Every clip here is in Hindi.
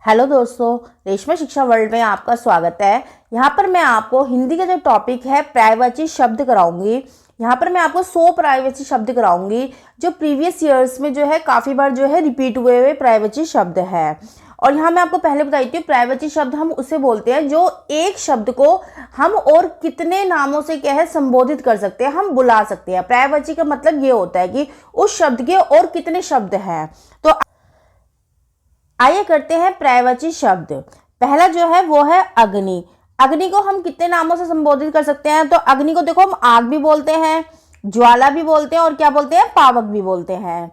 हेलो दोस्तों, रेशमा शिक्षा वर्ल्ड में आपका स्वागत है। यहाँ पर मैं आपको हिंदी का जो टॉपिक है पर्यायवाची शब्द कराऊंगी। यहाँ पर मैं आपको 100 पर्यायवाची शब्द कराऊंगी जो प्रीवियस ईयर्स में जो है काफ़ी बार जो है रिपीट हुए पर्यायवाची शब्द है। और यहाँ मैं आपको पहले बताई थी, पर्यायवाची शब्द हम उसे बोलते हैं जो एक शब्द को हम और कितने नामों से क्या है संबोधित कर सकते हैं, हम बुला सकते हैं। पर्यायवाची का मतलब ये होता है कि उस शब्द के और कितने शब्द हैं। तो आइए करते हैं पर्यायवाची शब्द। पहला जो है वो है अग्नि। अग्नि को हम कितने नामों से संबोधित कर सकते हैं? तो अग्नि को देखो हम आग भी बोलते हैं, ज्वाला भी बोलते हैं और क्या बोलते हैं, पावक भी बोलते हैं।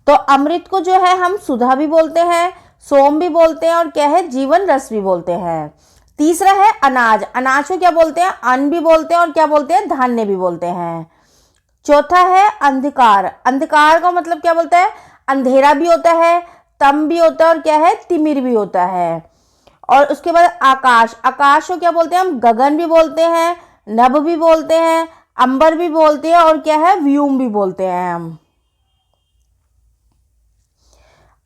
तो अमृत को जो है हम सुधा भी बोलते हैं, सोम भी बोलते हैं और क्या है, जीवन रस भी बोलते हैं। तीसरा है अनाज। अनाज को क्या बोलते हैं, अन्न भी बोलते हैं और क्या बोलते हैं, धान्य भी बोलते हैं। चौथा है अंधकार। अंधकार का मतलब क्या बोलता है, अंधेरा भी होता है, तम भी होता है और क्या है, तिमिर भी होता है। और उसके बाद आकाश। आकाश को क्या बोलते हैं हम, गगन भी बोलते हैं, नभ भी बोलते हैं, अंबर भी बोलते हैं और क्या है, व्योम भी बोलते हैं हम।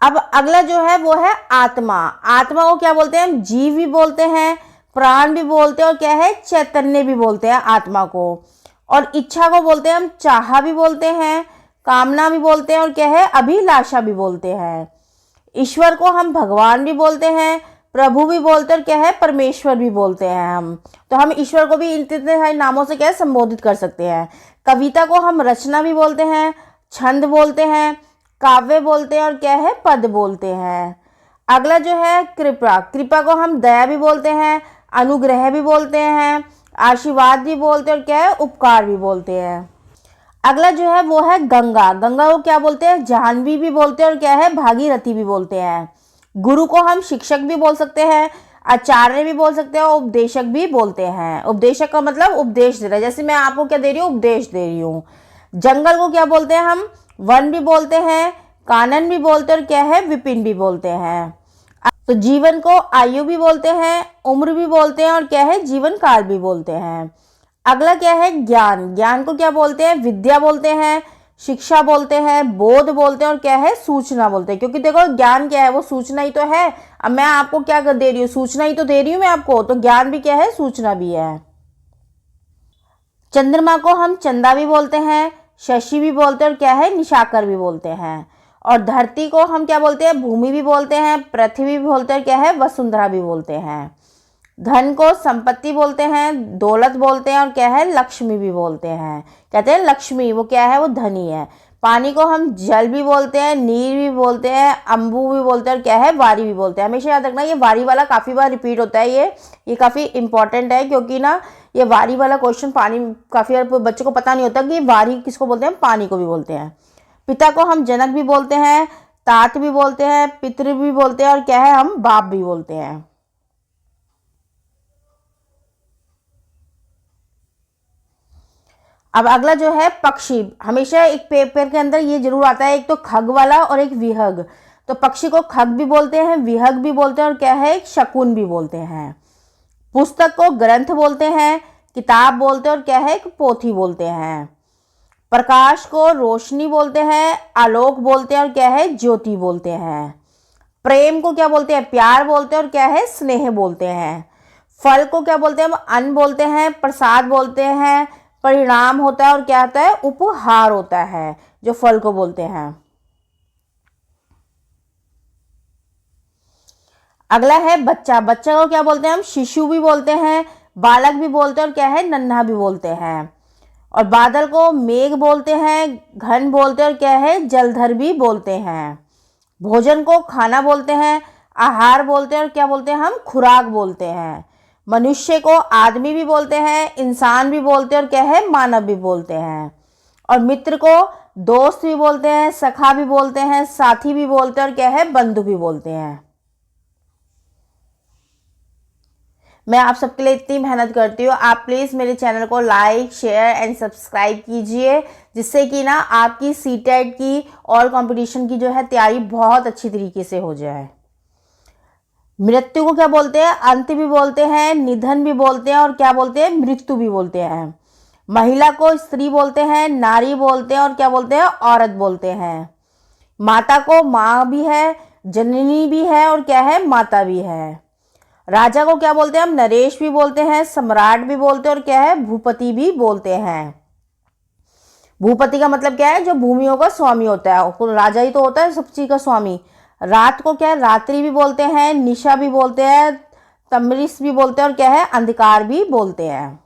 अब अगला जो है वो है आत्मा। आत्मा को क्या बोलते हैं हम, जीव भी बोलते हैं, प्राण भी बोलते हैं और क्या है, चैतन्य भी बोलते हैं आत्मा को। और इच्छा को बोलते हैं हम चाह भी बोलते हैं, कामना भी बोलते हैं और क्या है, अभिलाषा भी बोलते हैं। ईश्वर को हम भगवान भी बोलते हैं, प्रभु भी बोलते हैं और क्या है, परमेश्वर भी बोलते हैं हम। तो हम ईश्वर को भी इतने सारे नामों से क्या है संबोधित कर सकते हैं। कविता को हम रचना भी बोलते हैं, छंद बोलते हैं, काव्य बोलते हैं और क्या है, पद बोलते हैं। अगला जो है कृपा। कृपा को हम दया भी बोलते हैं, अनुग्रह भी बोलते हैं, आशीर्वाद भी बोलते हैं और क्या है, उपकार भी बोलते हैं। अगला जो है वो है गंगा। गंगा को क्या बोलते हैं, जाह्नवी भी बोलते हैं और क्या है, भागीरथी भी बोलते हैं। गुरु को हम शिक्षक भी बोल सकते हैं, आचार्य भी बोल सकते हैं और उपदेशक भी बोलते हैं। उपदेशक का मतलब उपदेश दे रहा है, जैसे मैं आपको क्या दे रही हूँ, उपदेश दे रही हूँ। जंगल को क्या बोलते हैं हम, वन भी बोलते हैं, कानन भी बोलते हैं और क्या है, विपिन भी बोलते हैं। तो जीवन को आयु भी बोलते हैं, उम्र भी बोलते हैं और क्या है, जीवन काल भी बोलते हैं। अगला क्या है ज्ञान। ज्ञान को क्या बोलते हैं, विद्या बोलते हैं, शिक्षा बोलते हैं, बोध बोलते हैं और क्या है, सूचना बोलते हैं। क्योंकि देखो ज्ञान क्या है, वो सूचना ही तो है। अब मैं आपको क्या कर दे रही हूँ, सूचना ही तो दे रही हूँ मैं आपको, तो ज्ञान भी क्या है, सूचना भी है। चंद्रमा को हम चंदा भी बोलते हैं, शशि भी बोलते हैं और क्या है, निशाकर भी बोलते हैं। और धरती को हम क्या बोलते हैं, भूमि भी बोलते हैं, पृथ्वी भी बोलते हैं, क्या है, वसुंधरा भी बोलते हैं। धन को संपत्ति बोलते हैं, दौलत बोलते हैं और क्या है, लक्ष्मी भी बोलते हैं। कहते हैं लक्ष्मी वो क्या है, वो धनी है। पानी को हम जल भी बोलते हैं, नीर भी बोलते हैं, अम्बु भी बोलते हैं और क्या है, वारी भी बोलते हैं। हमेशा याद रखना ये वारी वाला काफ़ी बार रिपीट होता है, ये काफ़ी इंपॉर्टेंट है, क्योंकि ना ये वारी वाला क्वेश्चन पानी काफ़ी बार बच्चों को पता नहीं होता कि वारी किसको बोलते हैं, पानी को भी बोलते हैं। पिता को हम जनक भी बोलते हैं, तात भी बोलते हैं, पितृ भी बोलते हैं और क्या है, हम बाप भी बोलते हैं। अब अगला जो है पक्षी। हमेशा एक पेपर के अंदर ये जरूर आता है, एक तो खग वाला और एक विहग। तो पक्षी को खग भी बोलते हैं, विहग भी बोलते हैं और क्या है, एक शकुन भी बोलते हैं। पुस्तक को ग्रंथ बोलते हैं, किताब बोलते हैं और क्या है, एक पोथी बोलते हैं। प्रकाश को रोशनी बोलते हैं, आलोक बोलते हैं और क्या है, ज्योति बोलते हैं। प्रेम को क्या बोलते हैं, प्यार बोलते हैं और क्या है, स्नेह बोलते हैं। फल को क्या बोलते हैं, हम अन्न बोलते हैं, प्रसाद बोलते हैं, परिणाम होता है और क्या होता है, उपहार होता है जो फल को बोलते हैं। अगला है बच्चा। बच्चा को क्या बोलते हैं हम, शिशु भी बोलते हैं, बालक भी बोलते हैं और क्या है, नन्हा भी बोलते हैं। और बादल को मेघ बोलते हैं, घन बोलते हैं और क्या है, जलधर भी बोलते हैं। भोजन को खाना बोलते हैं, आहार बोलते हैं और क्या बोलते हैं, हम खुराक बोलते हैं। मनुष्य को आदमी भी बोलते हैं, इंसान भी बोलते हैं और क्या है, मानव भी बोलते हैं। और मित्र को दोस्त भी बोलते हैं, सखा भी बोलते हैं, साथी भी बोलते हैं और क्या है, बंधु भी बोलते हैं। मैं आप सबके लिए इतनी मेहनत करती हूँ, आप प्लीज़ मेरे चैनल को लाइक शेयर एंड सब्सक्राइब कीजिए, जिससे कि ना आपकी सीटेट की और कंपटीशन की जो है तैयारी बहुत अच्छी तरीके से हो जाए। मृत्यु को क्या बोलते हैं, अंत भी बोलते हैं, निधन भी बोलते हैं और क्या बोलते हैं, मृत्यु भी बोलते हैं। महिला को स्त्री बोलते हैं, नारी बोलते हैं और क्या बोलते हैं, औरत बोलते हैं। माता को माँ भी है, जननी भी है और क्या है, माता भी है। राजा को क्या बोलते हैं हम, नरेश भी बोलते हैं, सम्राट भी बोलते हैं और क्या है, भूपति भी बोलते हैं। भूपति का मतलब क्या है, जो भूमियों का स्वामी होता है, और राजा ही तो होता है सब चीज का स्वामी। रात को क्या है, रात्रि भी बोलते हैं, निशा भी बोलते हैं, तमरिस भी बोलते हैं और क्या है, अंधकार भी बोलते हैं।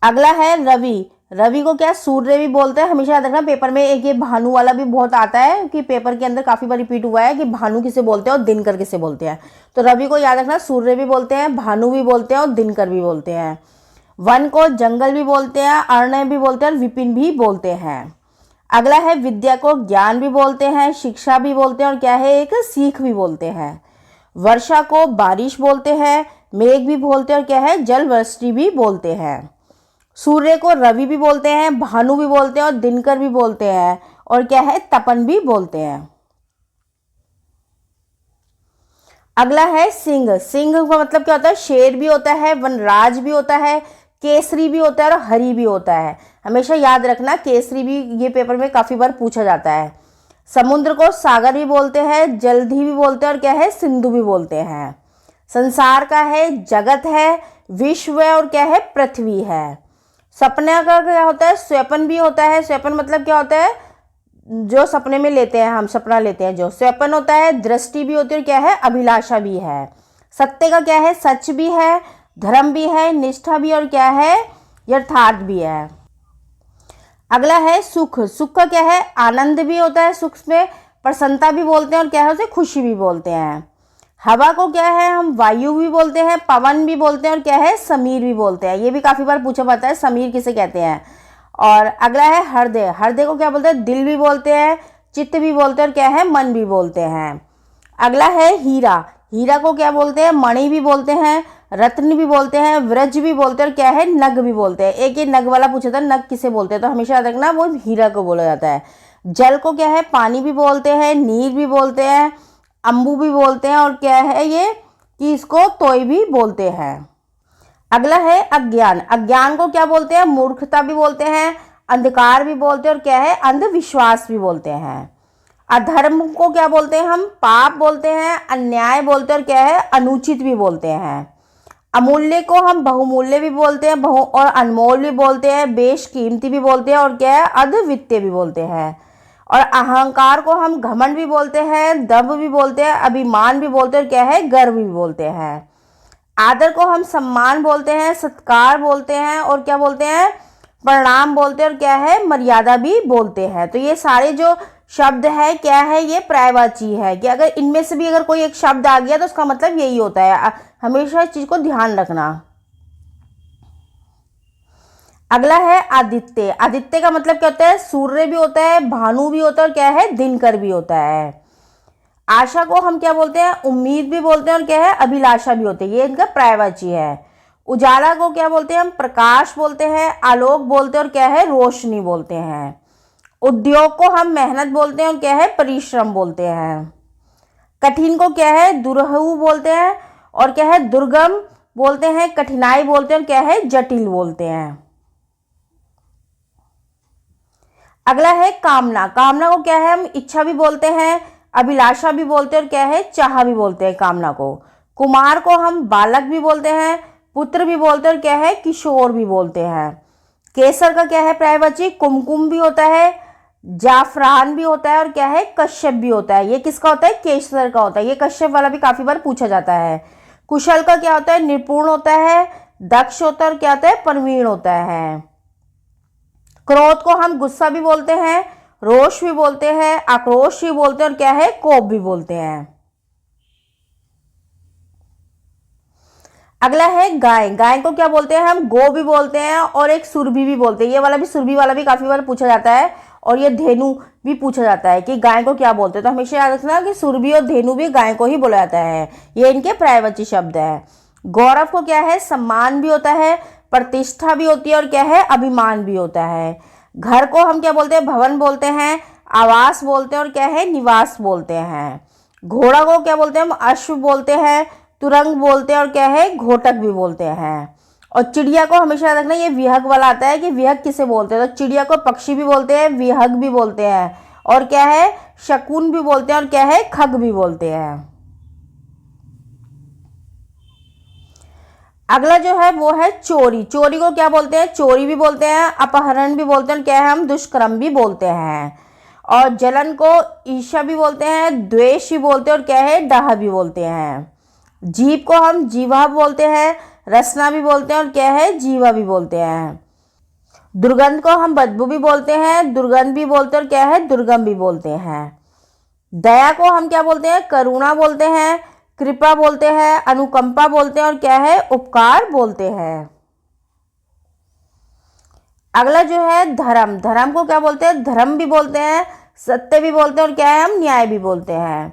अगला है रवि। रवि को क्या सूर्य भी बोलते हैं। हमेशा याद रखना, पेपर में एक ये भानु वाला भी बहुत आता है कि पेपर के अंदर काफी बार रिपीट हुआ है कि भानु किसे बोलते हैं और दिनकर किसे बोलते हैं। तो रवि को याद रखना, सूर्य भी बोलते हैं, भानु भी बोलते हैं और दिनकर भी बोलते हैं। वन को जंगल भी बोलते हैं, अरण्य भी बोलते हैं और विपिन भी बोलते हैं। अगला है विद्या को ज्ञान भी बोलते हैं, शिक्षा भी बोलते हैं और क्या है, एक सीख भी बोलते हैं। वर्षा को बारिश बोलते हैं, मेघ भी बोलते हैं और क्या है, जल वृष्टि भी बोलते हैं। सूर्य को रवि भी बोलते हैं, भानु भी बोलते हैं और दिनकर भी बोलते हैं और क्या है, तपन भी बोलते हैं। अगला है सिंह। सिंह का मतलब क्या होता है, शेर भी होता है, वनराज भी होता है, केसरी भी होता है और हरि भी होता है। हमेशा याद रखना, केसरी भी ये पेपर में काफी बार पूछा जाता है। समुद्र को सागर भी बोलते हैं, जलधि भी बोलते हैं और क्या है, सिंधु भी बोलते हैं। संसार का है जगत है, विश्व है और क्या है, पृथ्वी है। सपने का क्या होता है, स्वप्न भी होता है। स्वप्न मतलब क्या होता है, जो सपने में लेते हैं हम, सपना लेते हैं जो, स्वप्न होता है। दृष्टि भी होती है और क्या है, अभिलाषा भी है। सत्य का क्या है, सच भी है, धर्म भी है, निष्ठा भी और क्या है, यथार्थ भी है। अगला है सुख। सुख का क्या है, आनंद भी होता है, सुख में प्रसन्नता भी बोलते हैं और क्या है, उसे खुशी भी बोलते हैं। हवा को क्या है, हम वायु भी बोलते हैं, पवन भी बोलते हैं और क्या है, समीर भी बोलते हैं। ये भी काफी बार पूछा जाता है, समीर किसे कहते हैं। और अगला है हृदय। हृदय को क्या बोलते हैं, दिल भी बोलते हैं, चित्त भी बोलते हैं और क्या है, मन भी बोलते हैं। अगला है हीरा। हीरा को क्या बोलते हैं, मणि भी बोलते हैं, रत्न भी बोलते हैं, व्रज भी बोलते हैं और क्या है, नग भी बोलते हैं। एक ये नग वाला पूछा था, नग किसे बोलते हैं, तो हमेशा याद रखना वो हीरा को बोला जाता है। जल को क्या है, पानी भी बोलते हैं, नीर भी बोलते हैं, अम्बु भी बोलते हैं और क्या है ये, कि इसको तोय भी बोलते हैं। अगला है अज्ञान। अज्ञान को क्या बोलते हैं, मूर्खता भी बोलते हैं, अंधकार भी बोलते हैं और क्या है, अंधविश्वास भी बोलते हैं। अधर्म को क्या बोलते हैं हम, पाप बोलते हैं, अन्याय बोलते हैं और क्या है, अनुचित भी बोलते हैं। अमूल्य को हम बहुमूल्य भी बोलते हैं, बहु और अनमोल भी बोलते हैं, बेशकीमती भी बोलते हैं और क्या है, अद्वितीय भी बोलते हैं। और अहंकार को हम घमंड भी बोलते हैं, दंभ भी बोलते हैं, अभिमान भी बोलते हैं और क्या है, गर्व भी बोलते हैं। आदर को हम सम्मान बोलते हैं, सत्कार बोलते हैं और क्या बोलते हैं, प्रणाम बोलते हैं और क्या है, मर्यादा भी बोलते हैं। तो ये सारे जो शब्द है क्या है, ये पर्यायवाची है कि अगर इनमें से भी अगर कोई एक शब्द आ गया तो उसका मतलब यही होता है। हमेशा इस चीज को ध्यान रखना। अगला है आदित्य। आदित्य का मतलब क्या होता है, सूर्य भी होता है, भानु भी होता है और क्या है, दिनकर भी होता है। आशा को हम क्या बोलते हैं, उम्मीद भी बोलते हैं और क्या है, अभिलाषा भी होती है। ये इनका पर्यायवाची है। उजाला को क्या बोलते हैं हम, प्रकाश बोलते हैं, आलोक बोलते हैं और क्या है, रोशनी बोलते हैं। उद्योग को हम मेहनत बोलते हैं और क्या है, परिश्रम बोलते हैं। कठिन को क्या है, दुरहु बोलते हैं और क्या है, दुर्गम बोलते हैं, कठिनाई बोलते हैं और क्या है, जटिल बोलते हैं। अगला है कामना। कामना को क्या है, हम इच्छा भी बोलते हैं, अभिलाषा भी बोलते हैं और क्या है, चाह भी बोलते हैं कामना को। कुमार को हम बालक भी बोलते हैं, पुत्र भी बोलते हैं और क्या है, किशोर भी बोलते हैं। केसर का क्या है पर्यायवाची, कुमकुम भी होता है, जाफरान भी होता है और क्या है, कश्यप भी होता है। ये किसका होता है, केसर का होता है। ये कश्यप वाला भी काफी बार पूछा जाता है। कुशल का क्या होता है, निपुण होता है, दक्ष होता है और क्या होता है, प्रवीण होता है। क्रोध को हम गुस्सा भी बोलते हैं, रोष भी बोलते हैं, आक्रोश भी बोलते हैं और क्या है, कोप भी बोलते हैं। अगला है गाय। गाय को क्या बोलते हैं हम, गो भी बोलते हैं और एक सुरभि भी बोलते हैं। ये वाला भी, सुरभि वाला भी काफी बार पूछा जाता है। और ये धेनु भी पूछा जाता है कि गाय को क्या बोलते हैं। तो हमेशा याद रखना कि सुरभि और धेनु भी गाय को ही बोला जाता है। ये इनके पर्यायवाची शब्द है। गौरव को क्या है, सम्मान भी होता है, प्रतिष्ठा भी होती है और क्या है, अभिमान भी होता है। घर को हम क्या बोलते हैं, भवन बोलते हैं, आवास बोलते हैं और क्या है, निवास बोलते हैं। घोड़ा को क्या बोलते हैं हम, अश्व बोलते हैं, तुरंग बोलते हैं और क्या है, घोटक भी बोलते हैं। और चिड़िया को हमेशा रखना, ये विहग वाला आता है कि विहग किसे बोलते हैं। तो चिड़िया को पक्षी भी बोलते हैं, विहग भी बोलते हैं और क्या है शकुन भी बोलते हैं और क्या है खग भी बोलते हैं। अगला जो है वो है चोरी। चोरी को क्या बोलते हैं? चोरी भी बोलते हैं, अपहरण भी बोलते हैं, क्या है हम दुष्कर्म भी बोलते हैं। और जलन को ईर्ष्या भी बोलते हैं, द्वेष भी बोलते हैं और क्या है डाह भी बोलते हैं। जीभ को हम जीवा बोलते हैं, रसना भी बोलते हैं और क्या है जीवा भी बोलते हैं। दुर्गंध को हम बदबू भी बोलते हैं, दुर्गंध भी बोलते हैं और क्या है दुर्गम भी बोलते हैं। दया को हम क्या बोलते हैं? करुणा बोलते हैं, कृपा बोलते हैं, अनुकंपा बोलते हैं और क्या है उपकार बोलते हैं। अगला जो है धर्म। धर्म को क्या बोलते हैं? धर्म भी बोलते हैं, सत्य भी बोलते हैं और क्या है हम न्याय भी बोलते हैं।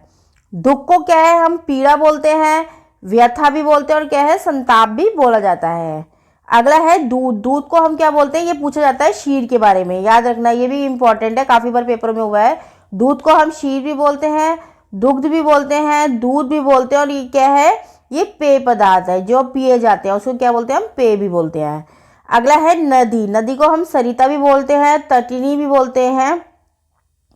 दुख को क्या है हम पीड़ा बोलते हैं, व्यथा भी बोलते हैं और क्या है संताप भी बोला जाता है। अगला है दूध। दूध को हम क्या बोलते हैं? ये पूछा जाता है क्षीर के बारे में, याद रखना, ये भी इंपॉर्टेंट है, काफी बार पेपर में हुआ है। दूध को हम क्षीर भी बोलते हैं, दुग्ध भी बोलते हैं, दूध भी बोलते हैं और ये क्या है ये पेय पदार्थ है जो पिए जाते हैं, उसको क्या बोलते हैं हम पेय भी बोलते हैं। अगला है नदी। नदी को हम सरिता भी बोलते हैं, तटिनी भी बोलते हैं,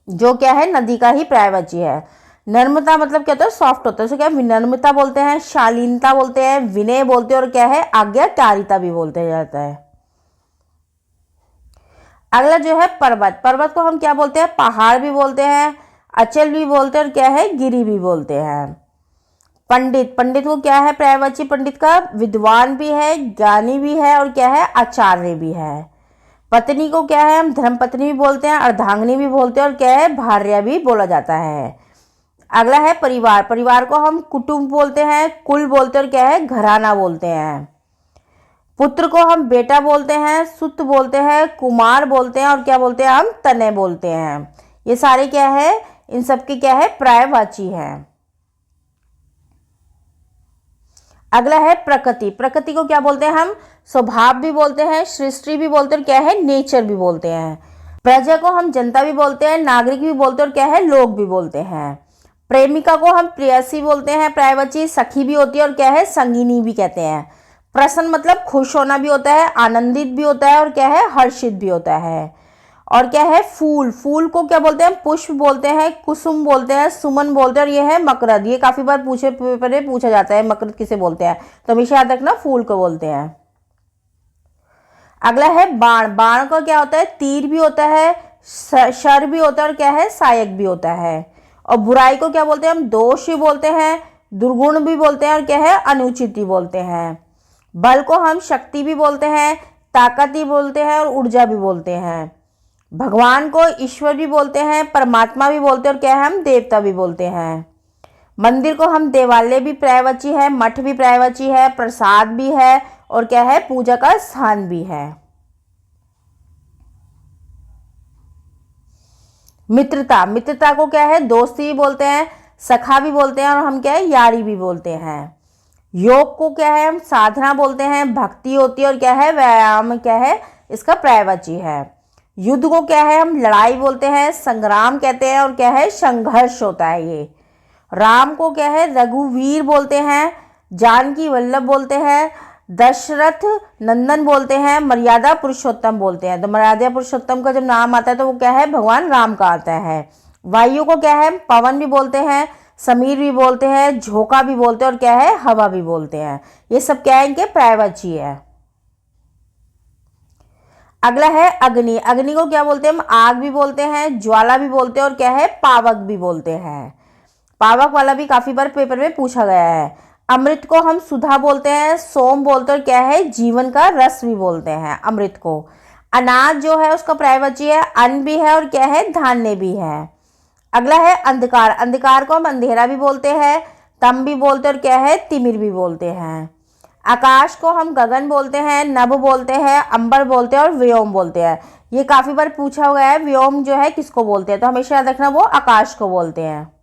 जो क्या है नदी का ही पर्यायवाची है। नम्रता मतलब क्या होता है? सॉफ्ट होता है, उसे क्या विनम्रता बोलते हैं, शालीनता बोलते हैं, विनय बोलते हैं और क्या है आज्ञाकारिता भी बोलते जाता है। अगला जो है पर्वत। पर्वत को हम क्या बोलते हैं? पहाड़ भी बोलते हैं, अचल भी बोलते हैं और क्या है गिरी भी बोलते हैं। पंडित। पंडित को क्या है पर्यायवाची पंडित का? विद्वान भी है, ज्ञानी भी है और क्या है आचार्य भी है। पत्नी को क्या है हम धर्मपत्नी भी बोलते हैं, अर्धांगिनी भी बोलते हैं और क्या है भार्या भी बोला जाता है। अगला है परिवार। परिवार को हम कुटुंब बोलते हैं, कुल बोलते हैं और क्या है घराना बोलते हैं। पुत्र को हम बेटा बोलते हैं, सुत बोलते हैं, कुमार बोलते हैं और क्या बोलते हैं हम तनय बोलते हैं। ये सारे क्या है इन सबके क्या है पर्यायवाची है। अगला है प्रकृति। प्रकृति को क्या बोलते हैं हम? स्वभाव भी बोलते हैं, सृष्टि भी बोलते हैं और क्या है नेचर भी बोलते हैं। प्रजा को हम जनता भी बोलते हैं, नागरिक भी बोलते हैं और क्या है लोग भी बोलते हैं। प्रेमिका को हम प्रेयसी बोलते हैं, पर्यायवाची सखी भी होती है और क्या है संगिनी भी कहते हैं। प्रसन्न मतलब खुश होना भी होता है, आनंदित भी होता है और क्या है हर्षित भी होता है। और क्या है फूल। फूल को क्या बोलते हैं? पुष्प बोलते हैं, कुसुम बोलते हैं, सुमन बोलते हैं और ये है मकरद। ये काफी बार पेपर में पूछा जाता है मकरद किसे बोलते हैं, तो हमेशा याद रखना फूल को बोलते हैं। अगला है बाण। बाण का क्या होता है? तीर भी होता है, शर भी होता है और क्या है सहायक भी होता है। और बुराई को क्या बोलते हैं हम? दोष भी बोलते हैं, दुर्गुण भी बोलते हैं और क्या है अनुचित भी बोलते हैं। बल को हम शक्ति भी बोलते हैं, ताकत भी बोलते हैं और ऊर्जा भी बोलते हैं। भगवान को ईश्वर भी बोलते हैं, परमात्मा भी बोलते हैं और क्या है हम देवता भी बोलते हैं। मंदिर को हम देवालय भी पर्यायवाची है, मठ भी पर्यायवाची है, प्रसाद भी है और क्या है पूजा का स्थान भी है। मित्रता। मित्रता को क्या है? दोस्ती भी बोलते हैं, सखा भी बोलते हैं और हम क्या है यारी भी बोलते हैं। योग को क्या है हम साधना बोलते हैं, भक्ति होती है और क्या है व्यायाम क्या है इसका पर्यायवाची है। युद्ध को क्या है हम लड़ाई बोलते हैं, संग्राम कहते हैं और क्या है संघर्ष होता है ये। राम को क्या है रघुवीर बोलते हैं, जानकी वल्लभ बोलते हैं, दशरथ नंदन बोलते हैं, मर्यादा पुरुषोत्तम बोलते हैं। तो मर्यादा पुरुषोत्तम का जब नाम आता है तो वो क्या है भगवान राम का आता है। वायु को क्या है पवन भी बोलते हैं, समीर भी बोलते हैं, झोंका भी बोलते हैं और क्या है हवा भी बोलते हैं। ये सब क्या है इनके पर्यायवाची है। अगला है अग्नि। अग्नि को क्या बोलते हैं हम? आग भी बोलते हैं, ज्वाला भी बोलते हैं और क्या है पावक भी बोलते हैं। पावक वाला भी काफी बार पेपर में पूछा गया है। अमृत को हम सुधा बोलते हैं, सोम बोलते हैं और क्या है जीवन का रस भी बोलते हैं अमृत को। अनाज जो है उसका पर्यायवाची है, अन्न भी है और क्या है धान्य भी है। अगला है अंधकार। अंधकार को हम अंधेरा भी बोलते हैं, तम भी बोलते हैं और क्या है तिमिर भी बोलते हैं। आकाश को हम गगन बोलते हैं, नभ बोलते हैं, अंबर बोलते हैं और व्योम बोलते हैं। ये काफी बार पूछा हुआ है व्योम जो है किसको बोलते हैं, तो हमेशा याद रखना वो आकाश को बोलते हैं।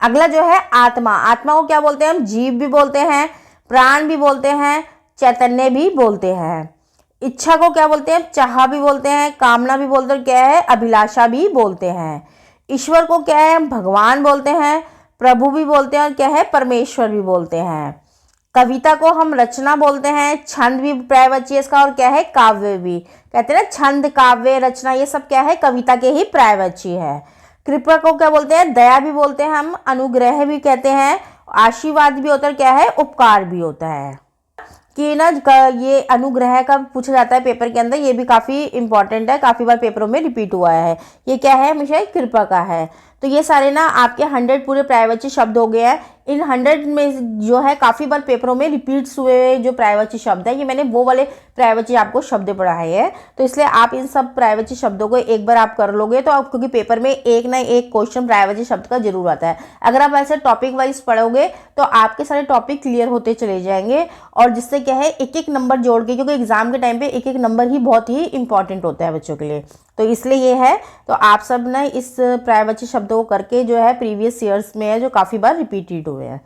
अगला जो है आत्मा। आत्मा को क्या बोलते हैं हम? जीव भी बोलते हैं, प्राण भी बोलते हैं, चैतन्य भी बोलते हैं। इच्छा को क्या बोलते हैं? चाह भी बोलते हैं, कामना भी बोलते हैं, क्या है अभिलाषा भी बोलते हैं। ईश्वर को क्या है हम भगवान बोलते हैं, प्रभु भी बोलते हैं और क्या है परमेश्वर भी बोलते हैं। कविता को हम रचना बोलते हैं, छंद भी पर्यायवाची है इसका, और क्या है काव्य भी। कहते हैं ना छंद, काव्य, रचना, ये सब क्या है कविता के ही पर्यायवाची है। कृपा को क्या बोलते हैं, दया भी बोलते हैं हम, अनुग्रह भी कहते हैं, आशीर्वाद भी होता है, क्या है उपकार भी होता है। कि ना ये अनुग्रह का पूछा जाता है पेपर के अंदर, ये भी काफ़ी इंपॉर्टेंट है, काफ़ी बार पेपरों में रिपीट हुआ है। ये क्या है, हमेशा कृपा का है। तो ये सारे ना आपके 100 पूरे पर्यायवाची शब्द हो गए हैं। इन 100 में जो है काफ़ी बार पेपरों में रिपीट्स हुए जो पर्यायवाची शब्द है, ये मैंने वो वाले पर्यायवाची आपको शब्द पढ़ाए हैं। तो इसलिए आप इन सब पर्यायवाची शब्दों को एक बार आप कर लोगे तो आप, क्योंकि पेपर में एक ना एक क्वेश्चन पर्यायवाची शब्द का जरूर आता है। अगर आप ऐसे टॉपिक वाइज पढ़ोगे तो आपके सारे टॉपिक क्लियर होते चले जाएंगे, और जिससे क्या है एक एक नंबर जोड़ के, क्योंकि एग्जाम के टाइम पे एक एक नंबर ही बहुत ही इंपॉर्टेंट होता है बच्चों के लिए, तो इसलिए ये है। तो आप सब ना इस पर्यायवाची शब्दों को करके जो है प्रीवियस ईयर्स में है जो काफ़ी बार रिपीटेड हुए हैं।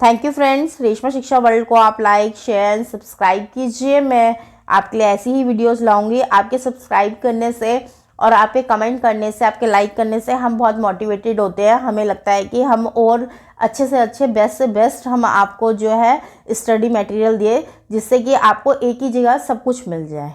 Thank you friends. रेशमा शिक्षा वर्ल्ड को आप लाइक, शेयर, सब्सक्राइब कीजिए। मैं आपके लिए ऐसी ही वीडियोस लाऊंगी। आपके सब्सक्राइब करने से और आपके कमेंट करने से, आपके लाइक करने से हम बहुत मोटिवेटेड होते हैं। हमें लगता है कि हम और अच्छे से अच्छे, बेस्ट से बेस्ट हम आपको जो है स्टडी मटेरियल दिए, जिससे कि आपको एक ही जगह सब कुछ मिल जाए।